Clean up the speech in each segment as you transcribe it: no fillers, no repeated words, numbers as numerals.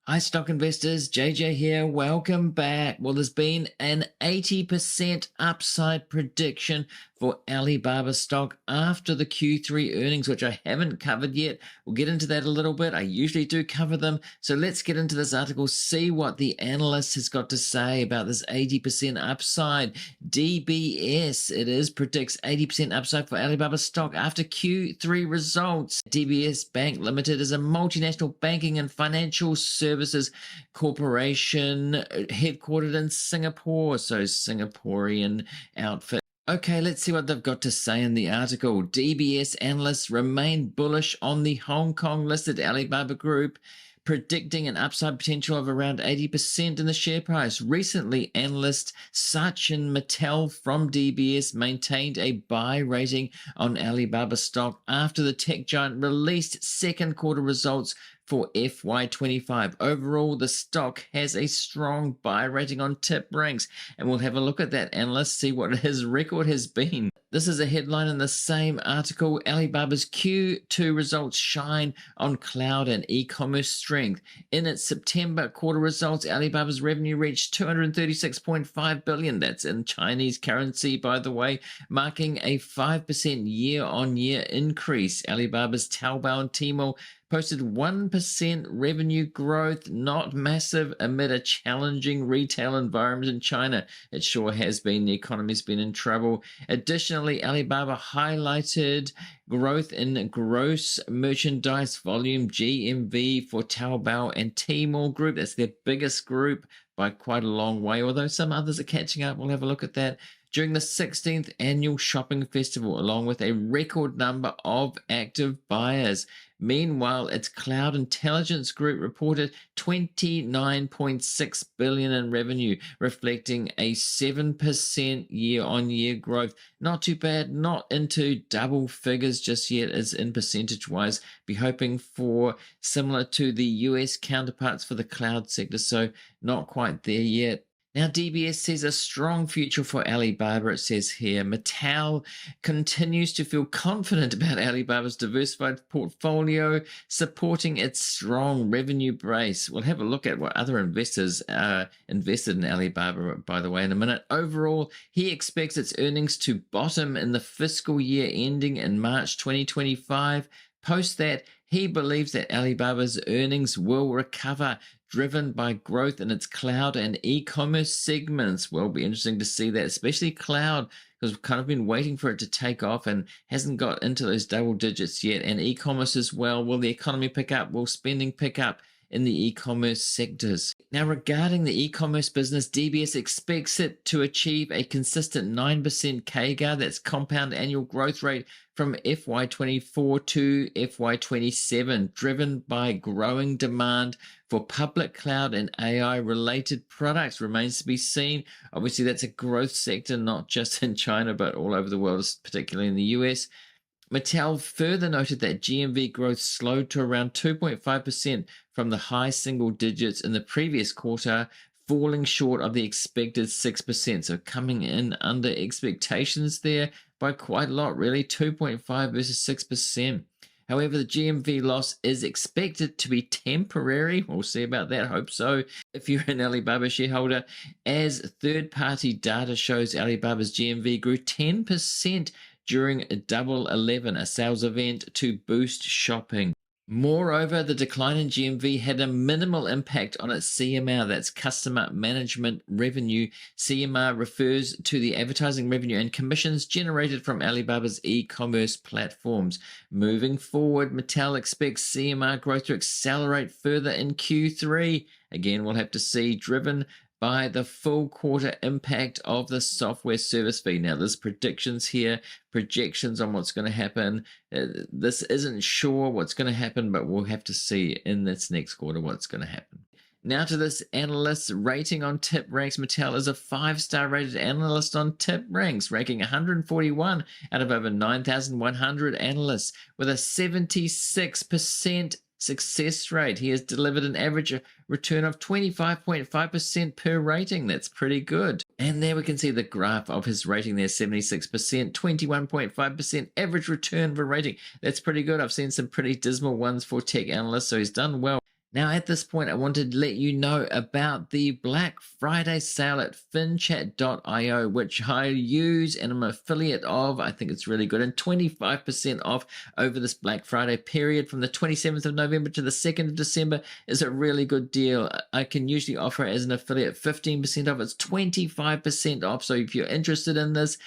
Hi, stock investors. JJ here. Welcome back. Well, there's been an 80% upside prediction for Alibaba stock after the Q3 earnings, which I haven't covered yet. We'll get into that a little bit. I usually do cover them. So let's get into this article, see what the analyst has got to say about this 80% upside. DBS, predicts 80% upside for Alibaba stock after Q3 results. DBS Bank Limited is a multinational banking and financial services corporation headquartered in Singapore, so Singaporean outfit. Okay, let's see what they've got to say in the article. DBS analysts remain bullish on the Hong Kong listed Alibaba Group, predicting an upside potential of around 80% in the share price. Recently, analyst Sachin Mittal from DBS maintained a buy rating on Alibaba stock after the tech giant released second quarter results for FY25. Overall, the stock has a strong buy rating on tip ranks, and we'll have a look at that analyst, see what his record has been. This is a headline in the same article. Alibaba's Q2 results shine on cloud and e-commerce strength. In its September quarter results, Alibaba's revenue reached 236.5 billion. That's in Chinese currency, by the way, marking a 5% year-on-year increase. Alibaba's Taobao and Tmall posted 1% revenue growth, not massive amid a challenging retail environment in China. It sure has been. The economy's been in trouble. Additionally, Alibaba highlighted growth in gross merchandise volume, GMV, for Taobao and Tmall Group. That's their biggest group by quite a long way, although some others are catching up. We'll have a look at that. During the 16th annual shopping festival, along with a record number of active buyers. Meanwhile, its cloud intelligence group reported 29.6 billion in revenue, reflecting a 7% year-on-year growth. Not too bad, not into double figures just yet, as in percentage-wise. Be hoping for similar to the US counterparts for the cloud sector, so not quite there yet. Now, DBS sees a strong future for Alibaba, it says here. Mittal continues to feel confident about Alibaba's diversified portfolio, supporting its strong revenue base. We'll have a look at what other investors invested in Alibaba, by the way, in a minute. Overall, he expects its earnings to bottom in the fiscal year ending in March 2025. Post that, he believes that Alibaba's earnings will recover, driven by growth in its cloud and e-commerce segments. Will be interesting to see that, especially cloud, because we've kind of been waiting for it to take off and hasn't got into those double digits yet. And e-commerce as well. Will the economy pick up? Will spending pick up in the e-commerce sectors? Now, regarding the e-commerce business, DBS expects it to achieve a consistent 9% CAGR, that's compound annual growth rate, from FY24 to FY27, driven by growing demand for public cloud and AI related products. Remains to be seen. Obviously, that's a growth sector, not just in China, but all over the world, particularly in the US. Mittal further noted that GMV growth slowed to around 2.5% from the high single digits in the previous quarter, falling short of the expected 6%. So coming in under expectations there by quite a lot, really, 2.5 versus 6%. However, the GMV loss is expected to be temporary. We'll see about that. Hope so. If you're an Alibaba shareholder, as third-party data shows, Alibaba's GMV grew 10% during Double 11, a sales event to boost shopping. Moreover, the decline in GMV had a minimal impact on its CMR, that's customer management revenue. CMR refers to the advertising revenue and commissions generated from Alibaba's e-commerce platforms. Moving forward, Mittal expects CMR growth to accelerate further in Q3. Again, we'll have to see, driven by the full quarter impact of the software service fee. Now, there's predictions here, projections on what's going to happen. This isn't sure what's going to happen, but we'll have to see in this next quarter what's going to happen. Now to this analyst rating on tip ranks. Mittal is a 5-star rated analyst on tip ranks, ranking 141 out of over 9,100 analysts with a 76% success rate. He has delivered an average return of 25.5% per rating. That's pretty good. And there we can see the graph of his rating there, 76%, 21.5% average return per rating. That's pretty good. I've seen some pretty dismal ones for tech analysts, so he's done well. Now, at this point, I wanted to let you know about the Black Friday sale at FinChat.io, which I use and I'm an affiliate of. I think it's really good. And 25% off over this Black Friday period from the 27th of November to the 2nd of December is a really good deal. I can usually offer as an affiliate 15% off. It's 25% off. So if you're interested in this,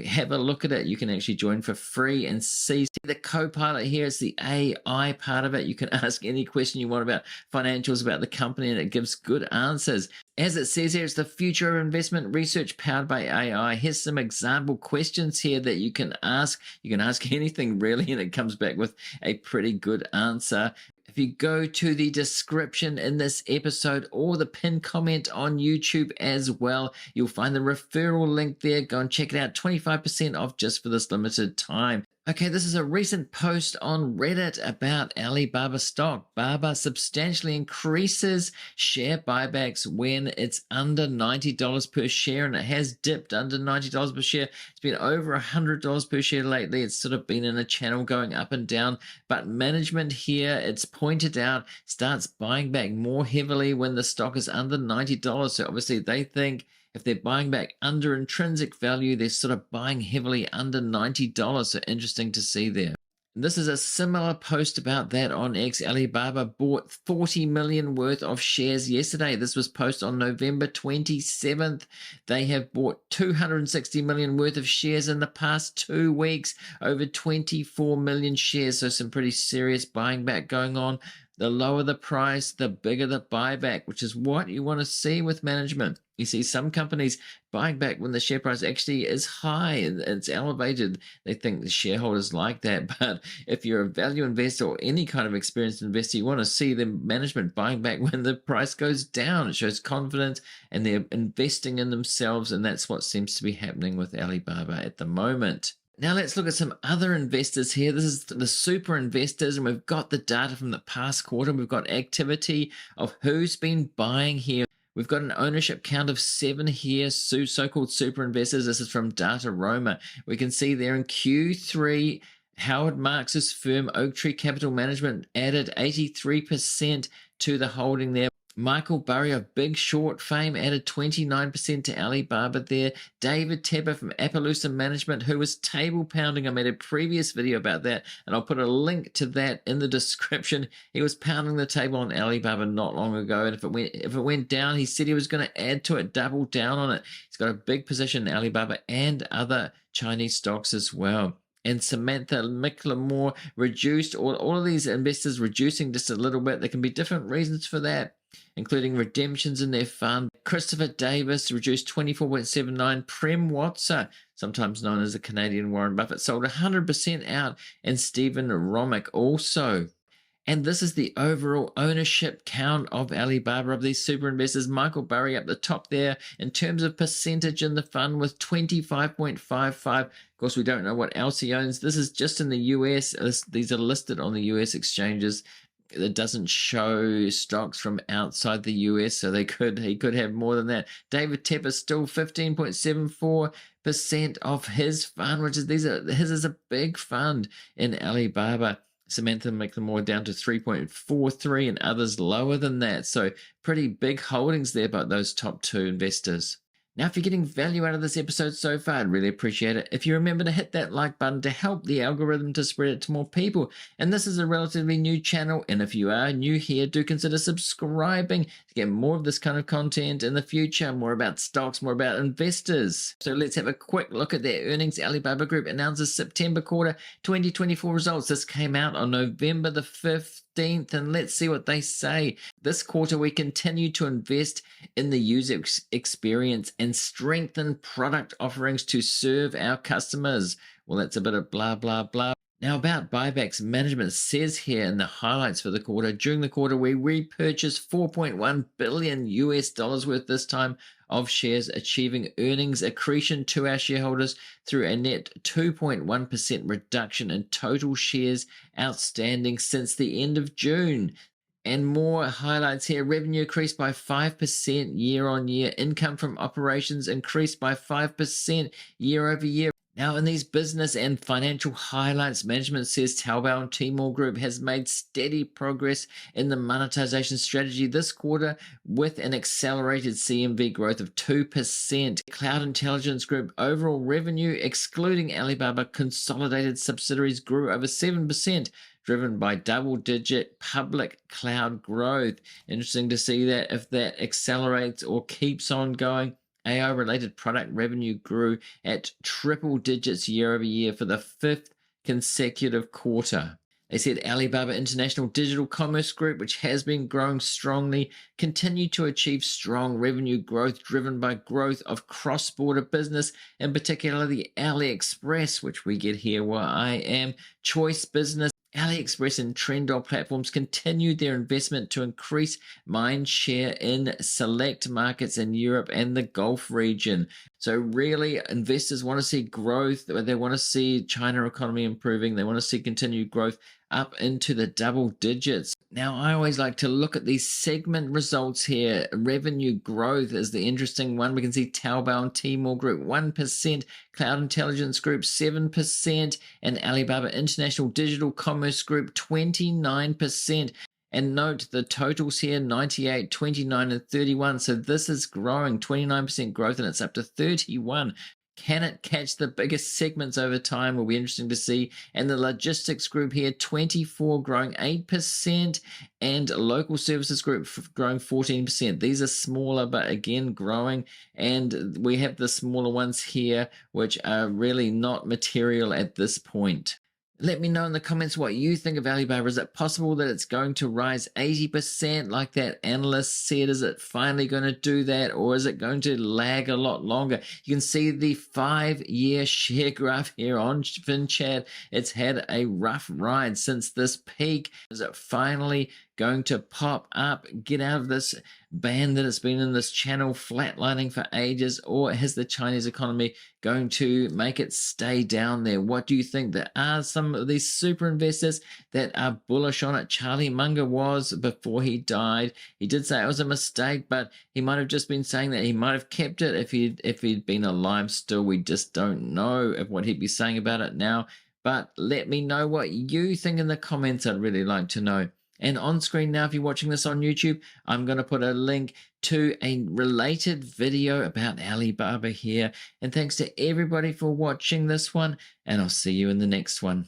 have a look at it. You can actually join for free and see the co-pilot here. It's the AI part of it. You can ask any question you want about financials about the company and it gives good answers. As it says here, it's the future of investment research powered by AI. Here's some example questions here that you can ask. You can ask anything really, and it comes back with a pretty good answer. If you go to the description in this episode or the pinned comment on YouTube as well, you'll find the referral link there. Go and check it out. 25% off just for this limited time. Okay, this is a recent post on Reddit about Alibaba stock. Baba substantially increases share buybacks when it's under $90 per share, and it has dipped under $90 per share. It's been over $100 per share lately. It's sort of been in a channel going up and down, but management here, it's pointed out, starts buying back more heavily when the stock is under $90. So obviously they think if they're buying back under intrinsic value, they're sort of buying heavily under $90. So interesting to see there. And this is a similar post about that on X. Alibaba bought 40 million worth of shares yesterday. This was posted on November 27th. They have bought 260 million worth of shares in the past 2 weeks, over 24 million shares. So some pretty serious buying back going on. The lower the price, the bigger the buyback, which is what you want to see with management. You see some companies buying back when the share price actually is high and it's elevated. They think the shareholders like that. But if you're a value investor or any kind of experienced investor, you want to see the management buying back when the price goes down. It shows confidence and they're investing in themselves. And that's what seems to be happening with Alibaba at the moment. Now let's look at some other investors here. This is the super investors, and we've got the data from the past quarter. We've got activity of who's been buying here. We've got an ownership count of 7 here, so-called super investors. This is from Data Roma. We can see there in Q3, Howard Marks's firm, Oaktree Capital Management, added 83% to the holding there. Michael Burry of Big Short fame added 29% to Alibaba there. David Tepper from Appaloosa Management, who was table pounding. I made a previous video about that, and I'll put a link to that in the description. He was pounding the table on Alibaba not long ago, and if it went down, he said he was going to add to it, double down on it. He's got a big position in Alibaba and other Chinese stocks as well. And Samantha Micklemore reduced, all of these investors reducing just a little bit. There can be different reasons for that, including redemptions in their fund. Christopher Davis reduced 24.79. Prem Watsa, sometimes known as the Canadian Warren Buffett, sold 100% out, and Stephen Romick also. And this is the overall ownership count of Alibaba of these super investors. Michael Burry up the top there in terms of percentage in the fund with 25.55. Of course, we don't know what else he owns. This is just in the US. These are listed on the US exchanges. It doesn't show stocks from outside the US, so he could have more than that. David Tepper still 15.74% of his fund, which is his is a big fund in Alibaba. Samantha Micklemore down to 3.43 and others lower than that. So pretty big holdings there by those top 2 investors. Now, if you're getting value out of this episode so far, I'd really appreciate it if you remember to hit that like button to help the algorithm to spread it to more people. And this is a relatively new channel, and if you are new here, do consider subscribing to get more of this kind of content in the future, more about stocks, more about investors. So let's have a quick look at their earnings. Alibaba Group announces September quarter 2024 results. This came out on November the 15th, and let's see what they say. This quarter, we continue to invest in the user experience and strengthen product offerings to serve our customers. Well, that's a bit of blah, blah, blah. Now, about buybacks, management says here in the highlights for the quarter, during the quarter, we repurchased $4.1 billion worth this time of shares, achieving earnings accretion to our shareholders through a net 2.1% reduction in total shares outstanding since the end of June. And more highlights here. Revenue increased by 5% year on year. Income from operations increased by 5% year over year. Now, in these business and financial highlights, management says Taobao and Tmall Group has made steady progress in the monetization strategy this quarter with an accelerated CMV growth of 2%. Cloud Intelligence Group overall revenue, excluding Alibaba consolidated subsidiaries, grew over 7%, driven by double-digit public cloud growth. Interesting to see that if that accelerates or keeps on going. AI-related product revenue grew at triple digits year over year for the fifth consecutive quarter. They said Alibaba International Digital Commerce Group, which has been growing strongly, continued to achieve strong revenue growth driven by growth of cross-border business, in particular the AliExpress, which we get here where I am, Choice Business. AliExpress and Trendyol platforms continued their investment to increase mind share in select markets in Europe and the Gulf region. So really, investors want to see growth. They want to see China economy improving. They want to see continued growth up into the double digits. Now, I always like to look at these segment results here. Revenue growth is the interesting one. We can see Taobao and Tmall Group 1%, Cloud Intelligence Group 7%, and Alibaba International Digital Commerce Group 29%. And note the totals here 98, 29, and 31. So this is growing 29% growth, and it's up to 31. Can it catch the biggest segments over time? Will be interesting to see. And the logistics group here, 24 growing 8%, and local services group growing 14%. These are smaller, but again growing. And we have the smaller ones here, which are really not material at this point. Let me know in the comments what you think of Alibaba. Is it possible that it's going to rise 80% like that analyst said? Is it finally going to do that, or is it going to lag a lot longer? You can see the 5-year share graph here on FinChat. It's had a rough ride since this peak. Is it finally going to pop up, get out of this band that it's been in this channel flatlining for ages, or has the Chinese economy going to make it stay down there? What do you think? There are some of these super investors that are bullish on it. Charlie Munger was before he died. He did say it was a mistake, but he might have just been saying that. He might have kept it if he'd been alive still. We just don't know of what he'd be saying about it now. But let me know what you think in the comments. I'd really like to know. And on screen now, if you're watching this on YouTube, I'm going to put a link to a related video about Alibaba here. And thanks to everybody for watching this one, and I'll see you in the next one.